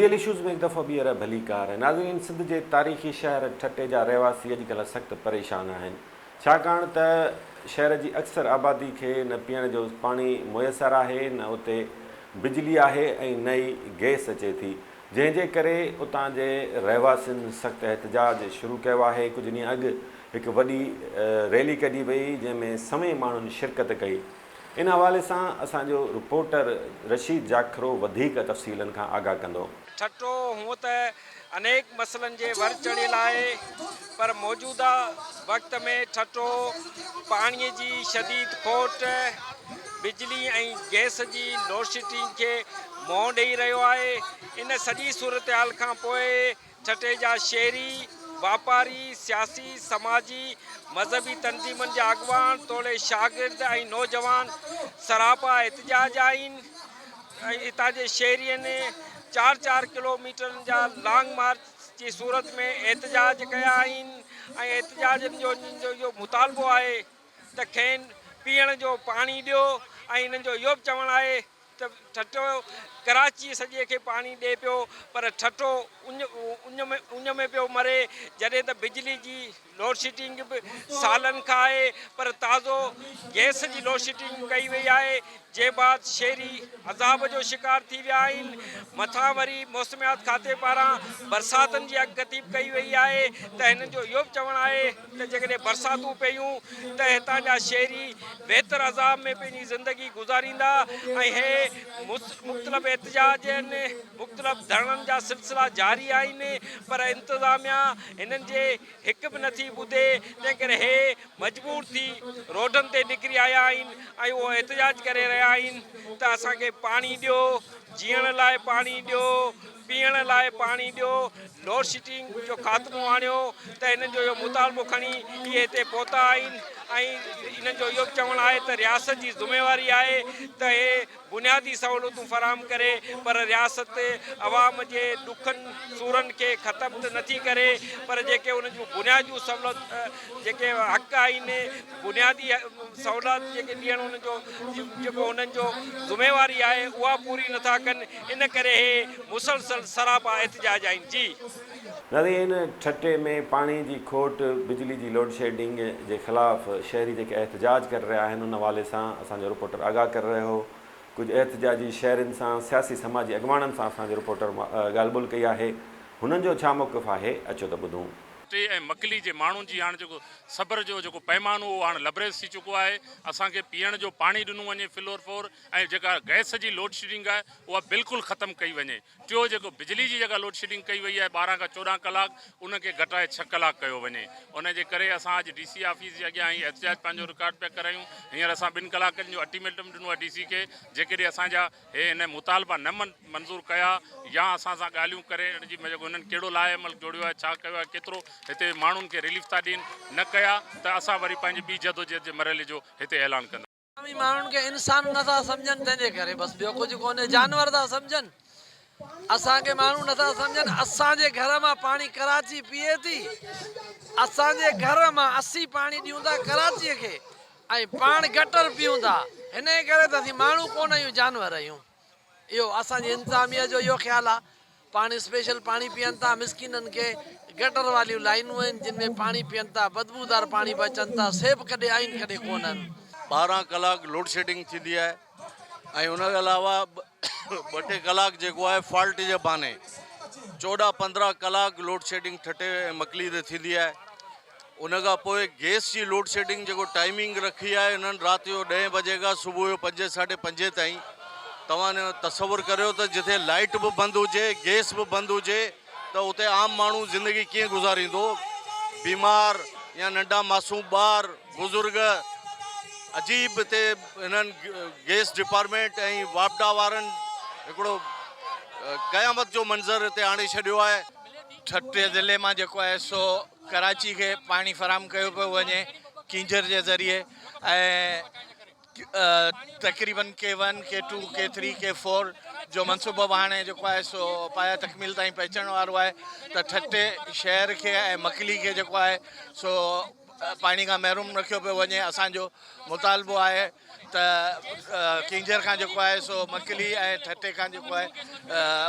Real issues में एक दफ़ो ॿीहर भली कार है। नाज़रीन, सिंध के तारीख़ी शहर ठटे जा रहवासी अॼुकल्ह सख़्त परेशान आहिनि, छाकाणि त शहर की अक्सर आबादी के न पीअण जो पानी मुयसर है, न उते बिजली है, न ही गैस अचे थी, जंहिंजे करे उतां जे रहवासियुनि सख़्त एहतजाज शुरू किया है। कुछ ॾींहं अॻु एक वॾी रैली कढी वई, जंहिंमें समय माण्हुनि शिरकत कई। इन हवाले से असो रिपोर्टर रशीद जाखरो वधिक तफ़सीलन का आगाह कंदो। ठट्टो हूँ तो अनेक मसलन के वर चढ़ियल है, पर मौजूदा वक्त में ठट्टो पानी की शदीद खोट, बिजली और गैस की लोडशेडिंग के मोह दई रहो है। इन सजी सूरत हाल का ठट्टे जा शहरी व्यापारी, सियासी, समाजी, मजहबी तंजीमन के अगवान, तोड़े शागिर्द और नौजवान सरापा एहतजाज आइन। इतां जे शहरियों ने 4-4 किलोमीटर जा लॉन्ग मार्च की सूरत में एहतजाज किया आइन। एहतजाज जो मुतालबो है त खेन पीअण जो पानी दियो, इन जो इहो चवण है त ठट्टो कराची सॼे खे पानी दे पियो, पर ठट्टो उन में पियो मरे, जॾहिं त बिजली की लोडशेडिंग भी सालन का है, पर ताज़ो गैस की लोडशेडिंग कई वही है, जे बाद शहरी अज़ाब जो शिकार थी विया आहिनि। मथां वरी मौसमियात खाते पारां बरसातन की अगकतीब कई वही है, त हिन जो इहो चवण है त जेकॾहिं बरसातूं पयूं त हितां जा शहरी बेहतर अज़ाब में पंहिंजी ज़िंदगी गुज़ारींदा। ऐं हे मुख़्तलिफ़ एहतजाज आहिनि, मुख़्तलिफ़ धरणनि जा सिलसिला जारी आहिनि, पर इंतज़ामिया हिननि जे हिकु बि नथी ॿुधे। तंहिं करे हे मजबूर थी रोडनि ते निकिरी आया आहिनि ऐं उहो एहतजाज करे रहिया आहिनि त असांखे पाणी ॾियो, जीअण लाइ पाणी ॾियो, पीअण लाइ पाणी ॾियो, लोडशेडिंग जो ख़ात्मो आणियो। त हिननि जो इहो मुतालबो खणी इहे हिते पहुता आहिनि ऐं इन्हनि जो इहो चवणु आहे त रियासत जी ज़िम्मेवारी आहे त हे बुनियादी सहूलियतूं फराहम करे, पर रियासत अवाम जे ॾुखनि सूरनि खे ख़तमु त नथी करे, पर जेके उन जूं बुनियादियूं सहूलियत जेके हक़ आहिनि, बुनियादी सहूलियत जेके ॾियणु उन्हनि जो जेको उन्हनि जो ज़िम्मेवारी आहे उहा पूरी नथा कनि। इन करे हे मुसलसल सरापा एहतजाज आहिनि। जी नाज़रीन, ठट्टे में पानी की खोट, बिजली की लोड शेडिंग के खिलाफ शहरी जो एहतजाज कर रहा है, उन हवाले से असो रिपोर्टर आगाह कर रहे हो। कुछ एहतजाजी शहरन से सियासी समाजी अगवाणन से असो रिपोर्टर ॻाल्हि ॿोल कई है, हुननि जो छा मौक़िफ़ है, अचो तो ॿुधूं। ऐं मकली जे माण्हुनि जी हाणे जेको सब्र जो जेको पैमानो उहो हाणे लबरेज थी चुको आहे। असांखे पीअण जो पाणी ॾिनो वञे फ्लोर फोर, ऐं जेका गैस जी लोड शेडिंग आहे उहा बिल्कुलु ख़तमु कई वञे। टियों जेको बिजली जी जेका लोड शेडिंग कई वई आहे 12 खां 14 कलाक, उनखे घटाए 6 कलाक कयो वञे। उनजे करे असां अॼु DC ऑफिस जे अॻियां ही एहतजाज पंहिंजो रिकॉर्ड पिया करायूं। हींअर असां 2 कलाकनि जो अल्टीमेटम ॾिनो आहे DC खे, जेकॾहिं असांजा हे हिन मुतालबा न मंज़ूर कया या असां सां ॻाल्हियूं करे जेको हिननि कहिड़ो लाइ अमल जोड़ियो आहे, छा कयो आहे, केतिरो हिते माण्हुनि खे रिलीफ था ॾियनि, न कया त असां वरी पंहिंजी ॿी जदोजहद जे मरहले जो हिते ऐलान कंदा। माण्हुनि खे इंसान नथा सम्झनि, तंहिंजे करे बसि ॿियो कुझु कोन्हे, जानवर था सम्झनि, असांखे माण्हू नथा सम्झनि। असांजे घर मां पाणी कराची पीए थी, असांजे घर मां 80 पाणी ॾियूं था कराचीअ खे ऐं पाण गटर पीऊं था। हिन करे त असीं माण्हू कोन आहियूं, जानवर आहियूं। इहो असांजी इंतिज़ामिया जो इहो ख़्यालु आहे। पाणी स्पेशल पाणी पीअनि था, मिसकिननि खे गटर वालियूं लाइनूं आहिनि जिन में पाणी पीअनि था, बदबूदार पाणी बचनि था, सेब कॾहिं आहिनि कॾहिं कोन्हनि। 12 कलाक लोड शेडिंग थींदी आहे ऐं उनखे अलावा 2-2 कलाक जेको आहे फॉल्ट जे बहाने 14-15 कलाक लोड शेडिंग ठटे मकली ते थींदी आहे। उनखां पोइ गैस जी लोड शेडिंग जेको टाइमिंग रखी आहे इन्हनि राति जो 10 बजे खां सुबुह जो 5-5:30 ताईं। तव्हां तसवुर करियो त जिथे लाइट बि बंदि हुजे, गैस बि बंदि हुजे, त उते आम माण्हू ज़िंदगी कीअं गुज़ारींदो? बीमार या नंढा मासूम ॿार, बुज़ुर्ग, अजीब हिते हिननि गैस डिपार्टमेंट ऐं वापडा वारनि हिकिड़ो क़यामत जो मंज़र हिते आणे छॾियो आहे। ठट्टे ज़िले मां जेको आहे सो कराची खे पाणी फराहम कयो पियो वञे कींजर जे ज़रिए, ऐं तक़रीबन K1, K2, K3, K4 जो मनसूबो हाणे जेको आहे सो पाया तकमील ताईं पहुचण वारो आहे। त ठट्टे शहर खे ऐं मकली खे जेको आहे सो पाणी खां महरूम रखियो पियो वञे। असांजो मुतालबो आहे किंजर खां जेको आहे सो मकली ऐं ठटे खां जेको आहे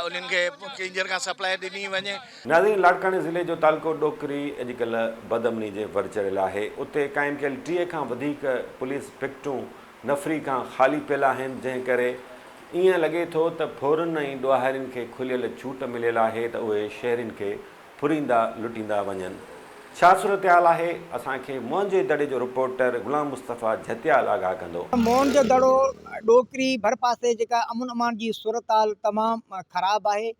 उन्हनि खे किंजर खां सप्लाई ॾिनी वञे। नाज़रीन, लाड़काने ज़िले जो तालको डोकरी अॼुकल्ह बदअमनी जे भर चढ़ियल आहे। उते क़ाइमु कयल 30 खां वधीक पुलिस पिकटूं नफ़री खां ख़ाली पियल आहिनि, जंहिं करे ईअं लॻे थो त फोरन ऐं ॾोहारियुनि खे खुलियल छूट मिलियल आहे त उहे शहरियुनि खे फुरींदा लुटींदा वञनि। छा सूरत हाल आहे, असांखे मोहन जे दड़े जो रिपोर्टर गुलाम मुस्तफ़ा जतियाल आगाह कंदो। मोहन जो दड़ो डोकरी भर पासे जेका अमन अमान जी सूरत हाल तमामु ख़राबु आहे।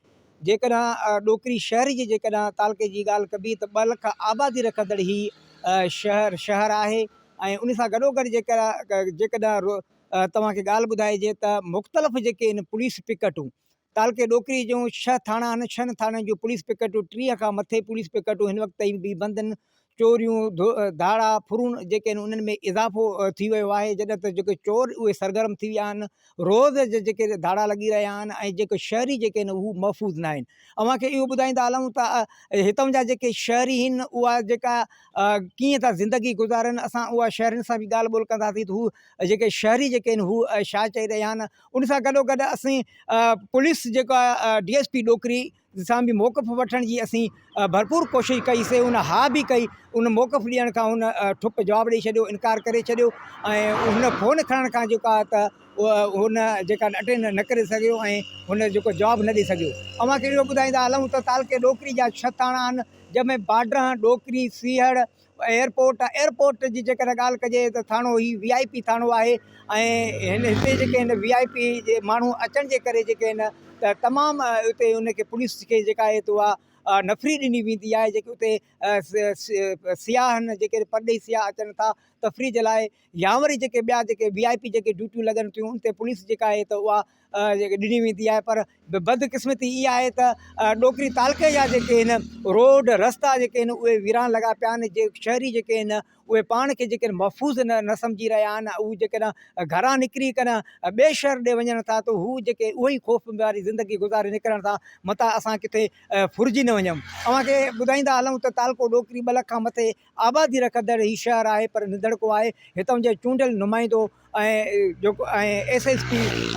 जेकॾहिं डोकरी शहर जी जेकॾहिं तालके जी ॻाल्हि कबी त 2 लख आबादी रखंदड़ ही शहर आहे। ऐं उन सां गॾोगॾु जेकॾहिं तव्हांखे ॻाल्हि ॿुधाइजे त मुख़्तलिफ़ जेके आहिनि पुलिस पिकटूं तालके डोकरी जूं 6 थाणा आहिनि, 6 थाणनि जूं पुलिस पिकटूं 30 खां मथे पुलिस पिकटूं हिन वक़्त ताईं बि बंदि आहिनि। चोरियूं धाड़ा फुरून जेके आहिनि उन्हनि में इज़ाफ़ो थी वियो आहे, जॾहिं त जेके चोर उहे सरगर्म थी विया आहिनि। रोज़ जेके धाड़ा लॻी रहिया आहिनि ऐं जेके शहरी जेके आहिनि हू महफ़ूज़ न आहिनि। अव्हांखे इहो ॿुधाईंदा हलूं त हितां जा जेके शहरी आहिनि उहा जेका कीअं था ज़िंदगी गुज़ारनि, असां उहा शहरनि सां बि ॻाल्हि ॿोल कंदासीं त हू जेके शहरी जेके आहिनि हू छा चई रहिया आहिनि। उन सां गॾोगॾु असीं पुलिस जेका DSP डोकरी सां बि मौक़िफ़ वठण जी असीं भरपूर कोशिशि कईसीं। उन हा बि कई, उन मौक़िफ़ ॾियण खां हुन ठुप जवाबु ॾेई छॾियो, इनकार करे छॾियो ऐं हुन फ़ोन खणण खां जेका त हुन जेका अटेंड न करे सघियो ऐं हुन जेको जवाबु न ॾेई सघियो। अव्हांखे इहो ॿुधाईंदा हलूं त तालके डोकरी जा 6 थाणा आहिनि, जंहिंमें बाडर, डोकरी, सीहड़, एयरपोर्ट जी जेकॾहिं ॻाल्हि कजे त थाणो ही VIP थाणो आहे। ऐं हिते जेके आहिनि VIP जे माण्हू अचण जे करे जेके आहिनि त तमामु उते उनखे पुलिस खे जेका आहे त उहा नफ़री ॾिनी वेंदी आहे। जेके उते सियाह आहिनि, जेके परदेसी सियाह अचनि था तफ़री जे लाइ, या वरी जेके ॿिया जेके VIP जेके ड्यूटियूं लॻनि थियूं उन ते पुलिस जेका आहे त उहा जेके ॾिनी वेंदी आहे। पर बदकिस्मती इहा आहे त डोकरी तालके जा जेके आहिनि रोड रस्ता जेके आहिनि उहे वीरान लॻा पिया आहिनि। जे शहरी जेके आहिनि उहे पाण खे जेके महफ़ूज़ न सम्झी रहिया आहिनि। उहे जेकॾहिं घरां निकिरी करे ॿिए शहर ॾे वञनि था त हू जेके उहो ई ख़ौफ़ वारी ज़िंदगी गुज़ारे निकिरनि था, मथां असां किथे फुरिजी न वञूं। अव्हांखे ॿुधाईंदा हलूं त तालको डोकरी 2 लख खां मथे आबादी रखंदड़ ही शहर आहे, पर निंदड़को आहे। हितां जे चूंडियल नुमाइंदो ऐं जेको SSP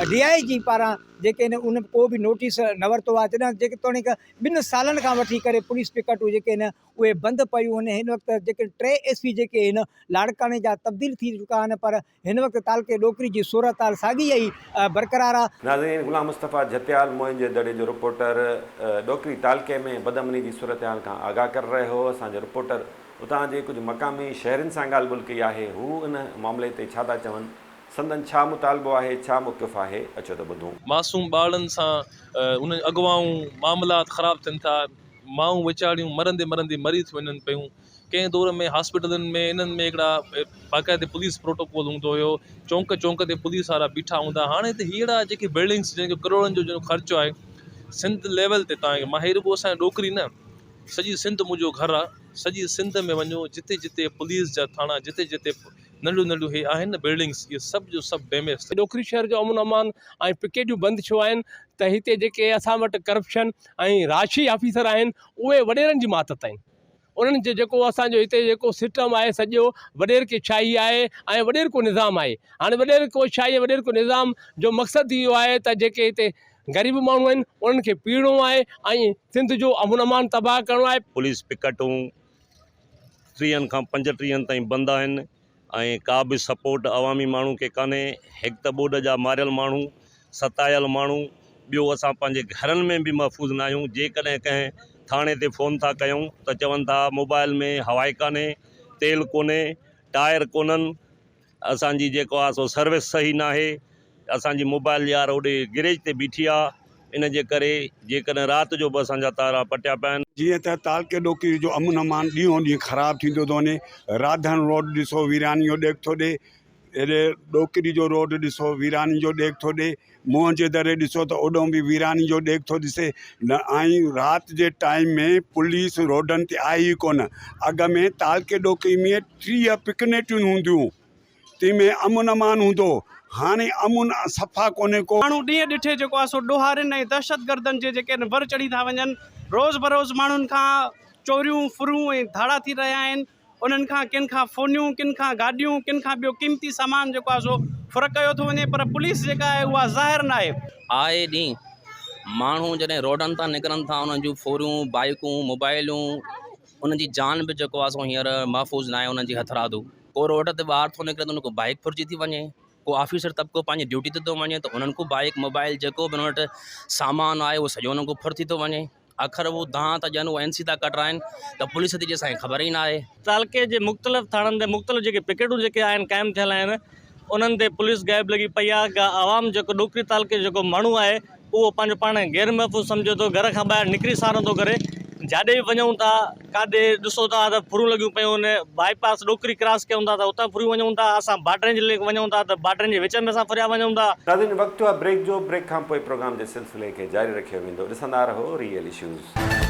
DIG पारां जेके आहिनि उन को बि नोटिस न वरितो आहे। जॾहिं जेके तोड़ीक 2 सालनि खां वठी करे पुलिस पिकटूं जेके आहिनि उहे बंदि पयूं आहिनि। हिन वक़्तु जेके 3 SP जेके आहिनि लाड़काने जा तब्दील थी चुका आहिनि, पर हिन वक़्तु तालके डोकरी जी सूरत हाल साॻी ई बरक़रार आहे। नाज़रीन, गुलाम मुस्तफ़ा जतियाल मोहन जे दड़े जो रिपोर्टर डोकरी तालके में बदअमनी जी सूरत हाल खां आगाह करे रहियो हो। असांजो रिपोर्टर उतां जे कुझु मक़ामी शहरनि सां ॻाल्हि ॿोल कई आहे। हू इन मामले ते छा था चवनि, संदन छा मुतालबो आहे, छा मौक़िफ़ आहे, अचो त ॿुधूं। मासूम ॿारनि सां उन अॻुवाऊं मामलात ख़राबु थियनि था, माऊं वीचारियूं मरंदे मरी थी वञनि पियूं। कंहिं दौर में हॉस्पिटलनि में इन्हनि में हिकिड़ा बाक़ाइदे पुलिस प्रोटोकॉल हूंदो हुयो, चौंक ते पुलिस वारा बीठा हूंदा। हाणे त हीअड़ा जेके बिल्डिंग्स जंहिंजो करोड़नि जो जेको ख़र्चो आहे सिंध लेवल ते, तव्हांखे मां हे रुॻो असांजे डोकरी न, सॼी सिंध मुंहिंजो घरु आहे। सॼी सिंध में वञो, जिते जिते पुलिस जा थाणा, जिते जिते नंढियूं हे आहिनि न बिल्डिंग्स, इहे सभु जो सभु डैमेज। डोकरी शहर जो अमन अमान ऐं पिकेटियूं बंदि छो आहिनि त हिते जेके असां वटि करप्शन ऐं राशि ऑफिसर आहिनि उहे वॾेरनि जी मातहत आहिनि। उन्हनि जो जेको असांजो हिते जेको सिस्टम आहे सॼो वॾेर खे शाही आहे ऐं वॾेर को निज़ाम आहे। हाणे वॾेर को शाही, वॾेर को निज़ाम जो मक़सदु इहो आहे त जेके हिते ग़रीब माण्हू आहिनि उन्हनि खे पीड़िणो आहे ऐं सिंध जो अमन अमान तबाह करिणो आहे। पुलिस पिकटूं 30 खां 35 ताईं बंदि आहिनि ऐं का बि सपोर्ट अवामी माण्हू खे कान्हे। हिकु त ॿोॾ जा मारियल माण्हू, सतायल माण्हू, ॿियो असां पंहिंजे घरनि में बि महफ़ूज़ न आहियूं। जेकॾहिं कंहिं थाणे ते फ़ोन था कयूं त चवनि था मोबाइल में हवाई कान्हे, तेल कोन्हे, टायर कोन्हनि, असांजी जेको आहे सो सर्विस सही न आहे, असांजी मोबाइल यार होॾे गिरेज ते बीठी आहे। इन जे करे जेकॾहिं राति जो बि असांजा तारा पटिया पिया आहिनि। जीअं त तालके डोकरी जो अमन अमान ॾींहों ॾींहुं ख़राबु थींदो थो वञे। राधन रोड ॾिसो वीरानी जो ॾेख थो ॾे, हेॾे डोकरी जो रोड ॾिसो वीरानी जो ॾेख थो ॾे, मोहन जे दरे ॾिसो त ओॾो बि वीरानी जो ॾेख थो ॾिसे न। ऐं राति जे टाइम में पुलिस रोडनि ते आई ई कोन। अॻ में तालके डोकरी में 30 पिकनेटियूं हूंदियूं, तंहिंमें अमन अमान हूंदो। हाणे अमुन सफ़ा कोन्हे को। माण्हू ॾींहं ॾिठे जेको आहे सो ॾोहारियुनि ऐं दहशतगर्दनि जे जेके वर चढ़ी था वञनि। रोज़ बरोज़ माण्हुनि खां चोरियूं फुरूं ऐं धाड़ा थी रहिया आहिनि। उन्हनि खां किन खां फ़ोनियूं, किन खां गाॾियूं, किन खां ॿियो क़ीमती सामान जेको आहे सो फ़र्क़ु कयो थो वञे, पर पुलिस जेका आहे उहा ज़ाहिर न आहे। आए ॾींहुं माण्हू जॾहिं रोडनि तां निकिरनि था, उन्हनि जूं फोरियूं, बाइकूं, मोबाइलूं, उन्हनि जी जान बि जेको आहे सो हींअर महफ़ूज़ न आहे उन्हनि जी हथरादू। को रोड ते ॿाहिरि थो निकिरे त उन को बाइक फुरिजी थी वञे, को ऑफिसर तबिको पंहिंजी ड्यूटी ते थो वञे त उन्हनि को बाइक, मोबाइल जेको बि उन वटि सामान आहे उहो सॼो उन्हनि को फुर थी थो वञे। आख़िर उहो दांह था ॾियनि, उहो NC था कटराइनि त पुलिस जी असांखे ख़बर ई न आहे। तालके जे मुख़्तलिफ़ थाणनि ते मुख़्तलिफ़ जेके पिकेटूं जेके आहिनि क़ाइमु थियल आहिनि, उन्हनि ते पुलिस गाइब लॻी पई आहे। का आवाम जेको ॾोकरी तालके जेको माण्हू आहे उहो पंहिंजो पाण गैर महफ़ूज़ सम्झे थो, घर खां ॿाहिरि निकिरी सार थो करे। जाॾे बि वञूं था, काॾे ॾिसो था त फुरूं लॻियूं पियूं आहिनि, बाईपास ॾोकरी क्रॉस कयूं था त उतां फुरियूं वञूं था, असां बाटरनि जे लाइ वञूं था त बाटरनि जे विच में असां फुरिया वञूं था। नाज़रीन, वक़्तु आहे ब्रेक जो। ब्रेक खां पोइ प्रोग्राम जे सिलसिले खे जारी रखियो वेंदो। ॾिसंदा रहो रियल इश्यूज़।